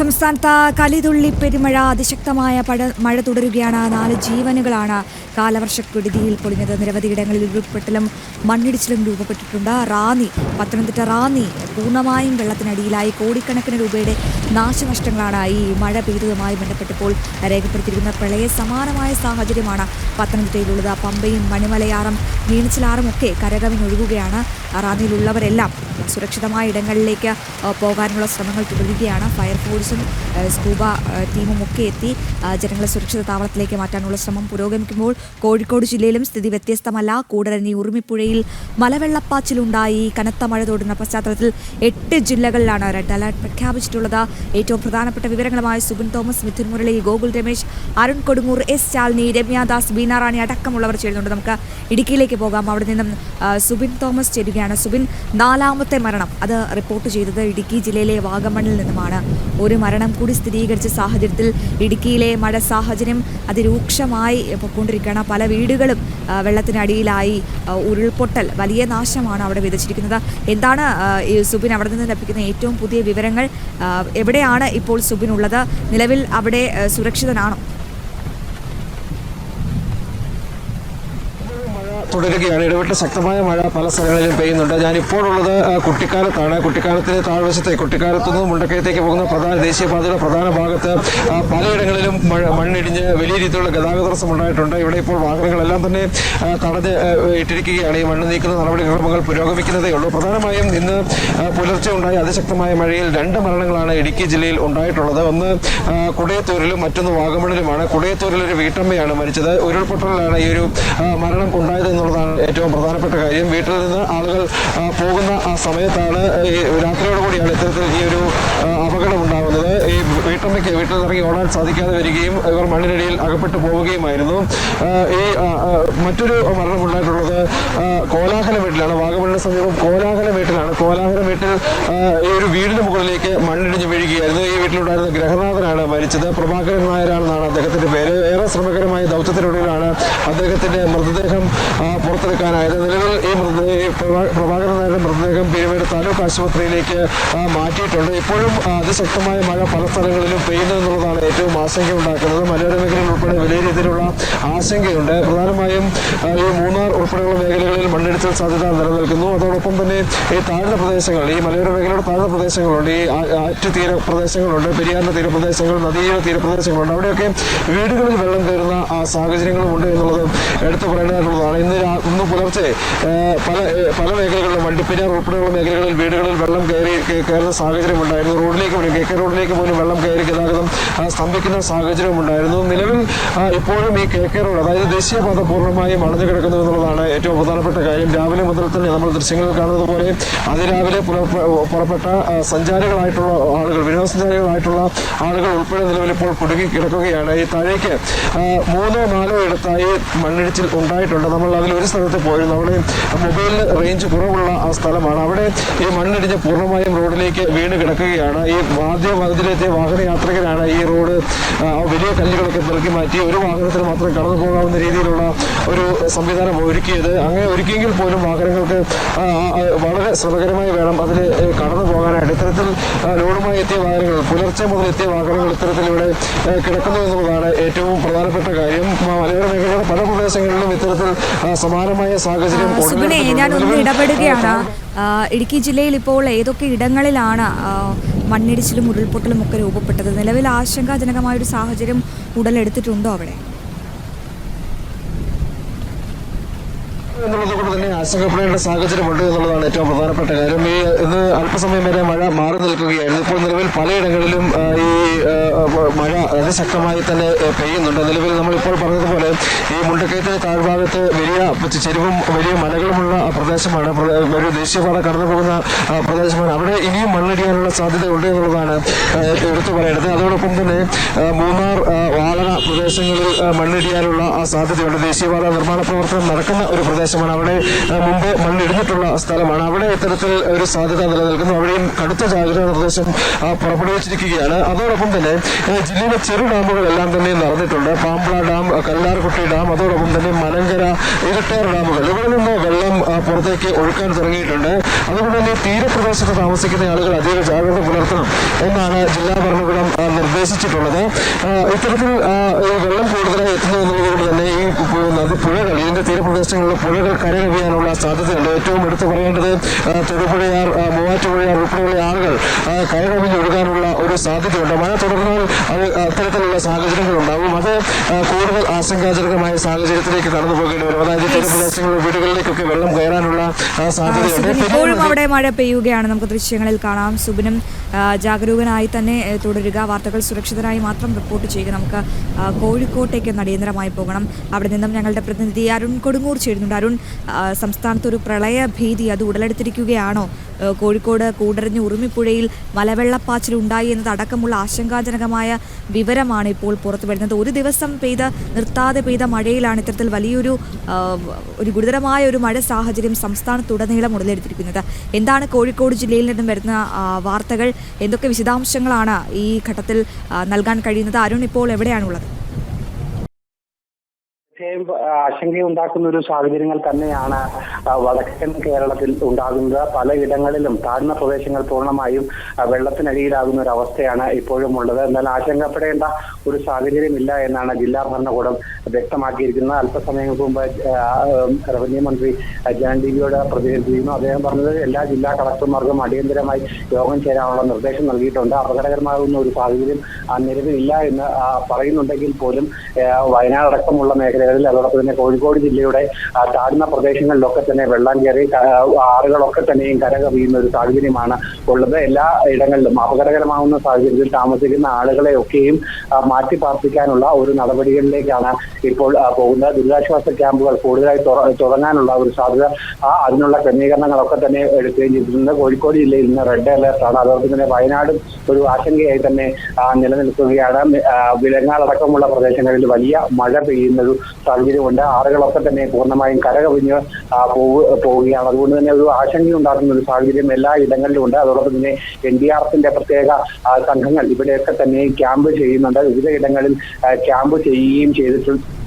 സംസ്ഥാനത്ത് കലിതുള്ളി പെരുമഴ അതിശക്തമായ മഴ തുടരുകയാണ്. 4 ജീവനുകളാണ് കാലവർഷക്കെടുതിയിൽ പൊളിഞ്ഞത്. നിരവധിയിടങ്ങളിൽ ഉരുൾപൊട്ടലും മണ്ണിടിച്ചിലും രൂപപ്പെട്ടിട്ടുണ്ട്. പത്തനംതിട്ട റാന്നി പൂർണ്ണമായും വെള്ളത്തിനടിയിലായി. കോടിക്കണക്കിന് രൂപയുടെ നാശനഷ്ടങ്ങളാണ് ഈ മഴ പെയ്തതുമായി ബന്ധപ്പെട്ടപ്പോൾ രേഖപ്പെടുത്തിയിരിക്കുന്ന പ്രളയ സമാനമായ സാഹചര്യമാണ് പത്തനംതിട്ടയിലുള്ളത്. പമ്പയും മണിമലയാറും മീനച്ചിലാറും ഒക്കെ കരകവിഞ്ഞൊഴുകുകയാണ്. റാന്നിയിലുള്ളവരെല്ലാം സുരക്ഷിതമായ ഇടങ്ങളിലേക്ക് പോകാനുള്ള ശ്രമങ്ങൾ തുടരുകയാണ്. ഫയർഫോഴ്സും സ്കൂബ ടീമും ഒക്കെ എത്തി ജനങ്ങളെ സുരക്ഷിത താവളത്തിലേക്ക് മാറ്റാനുള്ള ശ്രമം പുരോഗമിക്കുമ്പോൾ കോഴിക്കോട് ജില്ലയിലും സ്ഥിതി വ്യത്യസ്തമല്ല. കൂടരഞ്ഞി ഉറുമിപ്പുഴയിൽ മലവെള്ളപ്പാച്ചിലുണ്ടായി. കനത്ത മഴ തുടരുന്ന പശ്ചാത്തലത്തിൽ 8 ജില്ലകളിലാണ് റെഡ് അലർട്ട് പ്രഖ്യാപിച്ചിട്ടുള്ളത്. ഏറ്റവും പ്രധാനപ്പെട്ട വിവരങ്ങളുമായി സുബിൻ തോമസ്, മിഥുൻ മുരളി, ഗോകുൽ രമേശ്, അരുൺ കൊടുങ്ങൂർ, എസ് ശാലിനി, രമ്യാദാസ്, ബീനാറാണി അടക്കമുള്ളവർ ചേരുന്നുണ്ട്. നമുക്ക് ഇടുക്കിയിലേക്ക് പോകാം. അവിടെ നിന്നും സുബിൻ തോമസ് ചേരുകയാണ്. സുബിൻ, 4ാമത്തെ മരണം അത് റിപ്പോർട്ട് ചെയ്തത് ഇടുക്കി ജില്ലയിലെ വാഗമണ്ണിൽ നിന്നുമാണ്. ഒരു മരണം കൂടി സ്ഥിരീകരിച്ച സാഹചര്യത്തിൽ ഇടുക്കിയിലെ മഴ സാഹചര്യം അതിരൂക്ഷമായി പൊയ്ക്കൊണ്ടിരിക്കുകയാണ്. പല വീടുകളും വെള്ളത്തിനടിയിലായി. ഉരുൾപൊട്ടൽ വലിയ നാശമാണ് അവിടെ വിതച്ചിരിക്കുന്നത്. എന്താണ് സുബിൻ അവിടെ നിന്ന് ലഭിക്കുന്ന ഏറ്റവും പുതിയ വിവരങ്ങൾ? എവിടെയാണ് ഇപ്പോൾ സുബിൻ ഉള്ളത്? നിലവിൽ അവിടെ സുരക്ഷിതനാണോ? തുടരുകയാണ്. ഇടവിട്ട് ശക്തമായ മഴ പല സ്ഥലങ്ങളിലും പെയ്യുന്നുണ്ട്. ഞാനിപ്പോഴുള്ളത് കുട്ടിക്കാലത്താണ്. കുട്ടിക്കാലത്തിന് താഴ്വശത്തെ കുട്ടിക്കാലത്തുനിന്ന് മുണ്ടക്കയത്തേക്ക് പോകുന്ന ദേശീയപാതയുടെ പ്രധാന ഭാഗത്ത് പലയിടങ്ങളിലും മണ്ണിടിഞ്ഞ് വലിയ രീതിയിലുള്ള ഗതാഗത തടസ്സം ഉണ്ടായിട്ടുണ്ട്. ഇവിടെ ഇപ്പോൾ വാഹനങ്ങളെല്ലാം തന്നെ തടഞ്ഞ് ഇട്ടിരിക്കുകയാണ്. ഈ മണ്ണ് നീക്കുന്ന നടപടിക്രമങ്ങൾ പുരോഗമിക്കുന്നതേ ഉള്ളൂ. പ്രധാനമായും ഇന്ന് പുലർച്ചെ ഉണ്ടായ അതിശക്തമായ മഴയിൽ 2 മരണങ്ങളാണ് ഇടുക്കി ജില്ലയിൽ ഉണ്ടായിട്ടുള്ളത്. ഒന്ന് കുടയത്തൂരിലും മറ്റൊന്ന് വാഗമണിലുമാണ്. കുടയത്തൂരിൽ ഒരു വീട്ടമ്മയാണ് മരിച്ചത്. ഉരുൾപൊട്ടലിലാണ് ഈ ഒരു മരണം ഉണ്ടായത് എന്നുള്ളതാണ് ഏറ്റവും പ്രധാനപ്പെട്ട കാര്യം. വീട്ടിൽ നിന്ന് ആളുകൾ പോകുന്ന ആ സമയത്താണ് രാത്രിയോടുകൂടിയാണ് ഇത്തരത്തിൽ ഈ ഒരു അപകടം ഉണ്ടാകുന്നത്. ഈ വീട്ടമ്മയ്ക്ക് വീട്ടിൽ ഇറങ്ങി ഓടാൻ സാധിക്കാതെ വരികയും ഇവർ മണ്ണിനടിയിൽ അകപ്പെട്ടു പോവുകയുമായിരുന്നു. ഈ മറ്റൊരു മരണം ഉണ്ടായിട്ടുള്ളത് കോലാഹല വീട്ടിലാണ്. വാഗമണിന് സമീപം കോലാഹല വീട്ടിലാണ്. കോലാഹല വീട്ടിൽ ഈ ഒരു വീടിന് മുകളിലേക്ക് മണ്ണിടിഞ്ഞ് വീഴുകയായിരുന്നു. ഈ വീട്ടിലുണ്ടായിരുന്ന ഗ്രഹനാഥനാണ് മരിച്ചത്. പ്രഭാകരൻ നായരാണെന്നാണ് അദ്ദേഹത്തിന്റെ പേര്. ഏറെ ശ്രമകരമായ ദൗത്യത്തിനൊടുവിലാണ് അദ്ദേഹത്തിന്റെ മൃതദേഹം പുറത്തെടുക്കാനായത്. നിലവിൽ ഈ പ്രഭാകരൻ നായരുടെ മൃതദേഹം പിരിമേട് താലൂക്ക് ആശുപത്രിയിലേക്ക് മാറ്റിയിട്ടുണ്ട്. ഇപ്പോഴും അതിശക്തമായ മഴ പല സ്ഥലങ്ങളിലും പെയ്യുന്നതെന്നുള്ളതാണ് ഏറ്റവും ആശങ്കയുണ്ടാക്കുന്നത്. മലയോര മേഖലയിൽ ഉൾപ്പെടെ വലിയ രീതിയിലുള്ള ആശങ്കയുണ്ട്. പ്രധാനമായും ഈ മൂന്നാർ ഉൾപ്പെടെയുള്ള മേഖലകളിൽ മണ്ണിടിച്ചിൽ സാധ്യത നിലനിൽക്കുന്നു. അതോടൊപ്പം തന്നെ ഈ താഴ്ന്ന പ്രദേശങ്ങൾ, ഈ മലയോര മേഖലയുടെ താഴ്ന്ന പ്രദേശങ്ങളുണ്ട്, ഈ ആറ്റ് തീരപ്രദേശങ്ങളുണ്ട്, പെരിയാറിന്റെ തീരപ്രദേശങ്ങൾ, നദീയുടെ തീരപ്രദേശങ്ങളുണ്ട്. അവിടെയൊക്കെ വീടുകളിൽ വെള്ളം കയറുന്ന സാഹചര്യങ്ങളുമുണ്ട് എന്നുള്ളത് എടുത്തു പറയേണ്ടതായിട്ടുള്ളതാണ്. ഇന്ന് പുലർച്ചെ പല മേഖലകളിലും വണ്ടിപ്പെരിയാർ ഉൾപ്പെടെയുള്ള മേഖലകളിൽ വീടുകളിൽ വെള്ളം കയറുന്ന സാഹചര്യം ഉണ്ടായിരുന്നു. KK റോഡിലേക്ക് പോലും വെള്ളം കയറി ഗതാഗതം സ്തംഭിക്കുന്ന സാഹചര്യം ഉണ്ടായിരുന്നു. നിലവിൽ ഇപ്പോഴും ഈ KK റോഡ്, അതായത് ദേശീയപാത പൂർണ്ണമായും അടഞ്ഞു കിടക്കുന്നു എന്നുള്ളതാണ് ഏറ്റവും പ്രധാനപ്പെട്ട കാര്യം. രാവിലെ മുതൽ തന്നെ നമ്മൾ ദൃശ്യങ്ങളിൽ കാണുന്നത് പോലെ അതിരാവിലെ പുറപ്പെട്ട സഞ്ചാരികളായിട്ടുള്ള ആളുകൾ, വിനോദസഞ്ചാരികളായിട്ടുള്ള ആളുകൾ ഉൾപ്പെടെ നിലവിൽ ഇപ്പോൾ കുടുങ്ങി കിടക്കുകയാണ്. ഈ താഴേക്ക് 3-4 ഇടത്തായി മണ്ണിടിച്ചിൽ ഉണ്ടായിട്ടുണ്ട്. നമ്മൾ അതിലൊരു സ്ഥലത്ത് പോയിരുന്നു. അവിടെ മൊബൈലിന് റേഞ്ച് കുറവുള്ള ആ സ്ഥലമാണ്. അവിടെ ഈ മണ്ണിടിഞ്ഞ് പൂർണ്ണമായും റോഡിലേക്ക് വീണ് കിടക്കുകയാണ്. ഈ അതിലെത്തിയ വാഹനയാത്രികരാണ് ഈ റോഡ് വലിയ കല്ലുകളൊക്കെ പെറുക്കി മാറ്റി ഒരു വാഹനത്തിന് മാത്രം കടന്നു പോകാവുന്ന രീതിയിലുള്ള ഒരു സംവിധാനം ഒരുക്കിയത്. അങ്ങനെ ഒരുക്കിയെങ്കിൽ പോലും വാഹനങ്ങൾക്ക് വളരെ ശ്രമകരമായി വേണം അതിൽ കടന്നു പോകാനായിട്ട്. ഇത്തരത്തിൽ ലോഡുമായി എത്തിയ വാഹനങ്ങൾ, പുലർച്ചെ മുതൽ എത്തിയ വാഹനങ്ങൾ ഇത്തരത്തിൽ ഇവിടെ കിടക്കുന്നു എന്നുള്ളതാണ് ഏറ്റവും പ്രധാനപ്പെട്ട കാര്യം. മലയോര മേഖലയുടെ പല പ്രദേശങ്ങളിലും ഇത്തരത്തിൽ സമാനമായ സാഹചര്യം. ഞാനൊന്ന് ഇടപെടുകയാണ്. ഇടുക്കി ജില്ലയിൽ ഇപ്പോൾ ഏതൊക്കെ ഇടങ്ങളിലാണ് മണ്ണിടിച്ചിലും ഉരുൾപൊട്ടലും ഒക്കെ രൂപപ്പെട്ടത്? നിലവിൽ ആശങ്കാജനകമായൊരു സാഹചര്യം ഉടലെടുത്തിട്ടുണ്ടോ അവിടെ? എന്നുള്ളത് കൊണ്ട് തന്നെ ആശങ്കപ്പെടേണ്ട സാഹചര്യമുണ്ട് എന്നുള്ളതാണ് ഏറ്റവും പ്രധാനപ്പെട്ട കാര്യം. ഇന്ന് അല്പസമയം വരെ മഴ മാറി നിൽക്കുകയായിരുന്നു. ഇപ്പോൾ നിലവിൽ പലയിടങ്ങളിലും ഈ മഴ അതിശക്തമായി തന്നെ പെയ്യുന്നുണ്ട്. നിലവിൽ നമ്മളിപ്പോൾ പറഞ്ഞതുപോലെ ഈ മുണ്ടക്കയത്തിന് താഴ്ഭാഗത്ത് വലിയ ചെരുവും വലിയ മലകളുമുള്ള പ്രദേശമാണ്. ഒരു ദേശീയപാത കടന്നു പോകുന്ന പ്രദേശമാണ്. അവിടെ ഇനിയും മണ്ണിടിയാനുള്ള സാധ്യതയുണ്ട് എന്നുള്ളതാണ് എടുത്തു പറയേണ്ടത്. അതോടൊപ്പം തന്നെ മൂന്നാർ, വാളന പ്രദേശങ്ങളിൽ മണ്ണിടിയാനുള്ള സാധ്യതയുണ്ട്. ദേശീയപാത നിർമ്മാണ പ്രവർത്തനം നടക്കുന്ന ഒരു പ്രദേശമാണ്. പ്രദേശമാണ്. അവിടെ മുമ്പ് മണ്ണിടിഞ്ഞിട്ടുള്ള സ്ഥലമാണ്. അവിടെ ഇത്തരത്തിൽ ഒരു സാധ്യത നിലനിൽക്കുന്നു. അവിടെയും കടുത്ത ജാഗ്രതാ നിർദ്ദേശം പുറപ്പെടുവിച്ചിരിക്കുകയാണ്. അതോടൊപ്പം തന്നെ ജില്ലയിലെ ചെറു ഡാമുകളെല്ലാം തന്നെ നിറഞ്ഞിട്ടുണ്ട്. പാമ്പള ഡാം, കല്ലാർകുട്ടി ഡാം, അതോടൊപ്പം തന്നെ മലങ്കര, ഇരട്ടയാർ ഡാമുകൾ, ഇവിടെ നിന്ന് വെള്ളം പുറത്തേക്ക് ഒഴുക്കാൻ തുടങ്ങിയിട്ടുണ്ട്. അതുകൊണ്ട് തന്നെ തീരപ്രദേശത്ത് താമസിക്കുന്ന ആളുകൾ അതീവ ജാഗ്രത പുലർത്തണം എന്നാണ് ജില്ലാ ഭരണകൂടം നിർദ്ദേശിച്ചിട്ടുള്ളത്. ഇത്തരത്തിൽ വെള്ളം കൂടുതലായി എത്തുന്നു എന്നുള്ളതുകൊണ്ട് തന്നെ ഈ പുഴകൾ, ഇതിന്റെ തീരപ്രദേശങ്ങളിലെ പുഴകൾ കരകവിയാനുള്ള സാധ്യതയുണ്ട്. ഏറ്റവും എടുത്തു പറയേണ്ടത് തൊടുപുഴയാർ, മൂവാറ്റുപുഴയാർ ഉൾപ്പെടെയുള്ള ആളുകൾ കരകവിഞ്ഞൊഴുകാനുള്ള ഒരു സാധ്യതയുണ്ട്. മഴ തുടർന്നാൽ അത്തരത്തിലുള്ള സാഹചര്യങ്ങൾ ഉണ്ടാകും. അത് കൂടുതൽ ആശങ്കാജനകമായ സാഹചര്യത്തിലേക്ക് കടന്നു പോകേണ്ടി വരും. അതായത് തീരപ്രദേശങ്ങളിലെ വീടുകളിലേക്കൊക്കെ വെള്ളം കയറാനുള്ള സാധ്യതയുണ്ട്. ഇപ്പോഴും അവിടെ മഴ പെയ്യുകയാണ്. നമുക്ക് ദൃശ്യങ്ങളിൽ കാണാം. സുബിനും ജാഗരൂകനായി തന്നെ തുടരുക. വാർത്തകൾ സുരക്ഷിതരായി മാത്രം റിപ്പോർട്ട് ചെയ്യുക. നമുക്ക് കോഴിക്കോട്ടേക്ക് അടിയന്തരമായി പോകണം. അവിടെ നിന്നും ഞങ്ങളുടെ പ്രതിനിധി അരുൺ കൊടുങ്ങൂർ ചേരുന്നുണ്ട്. അരുൺ, സംസ്ഥാനത്തൊരു പ്രളയ ഭീതി അത് ഉടലെടുത്തിരിക്കുകയാണോ? കോഴിക്കോട് കൂടരഞ്ഞ് ഉറുമിപ്പുഴയിൽ മലവെള്ളപ്പാച്ചിൽ ഉണ്ടായി എന്നതടക്കമുള്ള ആശങ്കാജനകമായ വിവരമാണ് ഇപ്പോൾ പുറത്തു വരുന്നത്. ഒരു ദിവസം നിർത്താതെ പെയ്ത മഴയിലാണ് ഇത്തരത്തിൽ വലിയൊരു ഗുരുതരമായ ഒരു മഴ സാഹചര്യം സംസ്ഥാനത്തുടനീളം ഉടലെടുത്തിരിക്കുന്നത്. എന്താണ് കോഴിക്കോട് ജില്ലയിൽ നിന്നും വരുന്ന വാർത്തകൾ? എന്തൊക്കെ വിശദാംശങ്ങളാണ് ഈ ഘട്ടത്തിൽ നൽകാൻ കഴിയുന്നത്? അരുൺ ഇപ്പോൾ എവിടെയാണുള്ളത്? ആശങ്കയുണ്ടാക്കുന്ന ഒരു സാഹചര്യങ്ങൾ തന്നെയാണ് വടക്കൻ കേരളത്തിൽ ഉണ്ടാകുന്നത്. പലയിടങ്ങളിലും താഴ്ന്ന പ്രദേശങ്ങൾ പൂർണ്ണമായും വെള്ളത്തിനടിയിലാകുന്ന ഒരു അവസ്ഥയാണ് ഇപ്പോഴും ഉള്ളത്. എന്നാൽ ആശങ്കപ്പെടേണ്ട ഒരു സാഹചര്യമില്ല എന്നാണ് ജില്ലാ ഭരണകൂടം വ്യക്തമാക്കിയിരിക്കുന്നത്. അല്പസമയങ്ങൾക്ക് മുമ്പ് റവന്യൂ മന്ത്രി ജാൻ ടിവിയോട് പ്രതികരിച്ചിരുന്നു. അദ്ദേഹം പറഞ്ഞത് എല്ലാ ജില്ലാ കളക്ടർമാർക്കും അടിയന്തരമായി യോഗം ചേരാനുള്ള നിർദ്ദേശം നൽകിയിട്ടുണ്ട്. അപകടകരമാകുന്ന ഒരു സാഹചര്യം നിലവിലില്ല എന്ന് പറയുന്നുണ്ടെങ്കിൽ പോലും വയനാട് അടക്കമുള്ള മേഖലകളിൽ, അതോടൊപ്പം തന്നെ കോഴിക്കോട് ജില്ലയുടെ താഴ്ന്ന പ്രദേശങ്ങളിലൊക്കെ തന്നെ വെള്ളം കയറി ആറുകളൊക്കെ തന്നെയും കരകവിയുന്ന ഒരു സാഹചര്യമാണ് ഉള്ളത്. എല്ലാ ഇടങ്ങളിലും അപകടകരമാകുന്ന സാഹചര്യത്തിൽ താമസിക്കുന്ന ആളുകളെയൊക്കെയും മാറ്റി പാർപ്പിക്കാനുള്ള ഒരു നടപടികളിലേക്കാണ് ഇപ്പോൾ പോകുന്നത്. ദുരിതാശ്വാസ ക്യാമ്പുകൾ കൂടുതലായി തുടങ്ങാനുള്ള ഒരു സാധ്യത, അതിനുള്ള ക്രമീകരണങ്ങളൊക്കെ തന്നെ എടുക്കുകയും ചെയ്തിട്ടുണ്ട്. കോഴിക്കോട് ജില്ലയിൽ ഇന്ന് റെഡ് അലേർട്ടാണ്. അതോടൊപ്പം തന്നെ വയനാടും ഒരു ആശങ്കയായി തന്നെ നിലനിൽക്കുകയാണ്. വിലങ്ങാടക്കമുള്ള പ്രദേശങ്ങളിൽ വലിയ മഴ പെയ്യുന്ന ഒരു സാഹചര്യമുണ്ട്. ആറുകളൊക്കെ തന്നെ പൂർണ്ണമായും കരകവിഞ്ഞ് പോവുകയാണ്. അതുകൊണ്ട് തന്നെ ഒരു ആശങ്കയുണ്ടാക്കുന്ന ഒരു സാഹചര്യം എല്ലാ ഇടങ്ങളിലും ഉണ്ട്. അതോടൊപ്പം തന്നെ NDRFന്റെ പ്രത്യേക സംഘങ്ങൾ ഇവിടെയൊക്കെ തന്നെ ക്യാമ്പ് ചെയ്യുന്നുണ്ട്. വിവിധ ഇടങ്ങളിൽ ക്യാമ്പ് ചെയ്യുകയും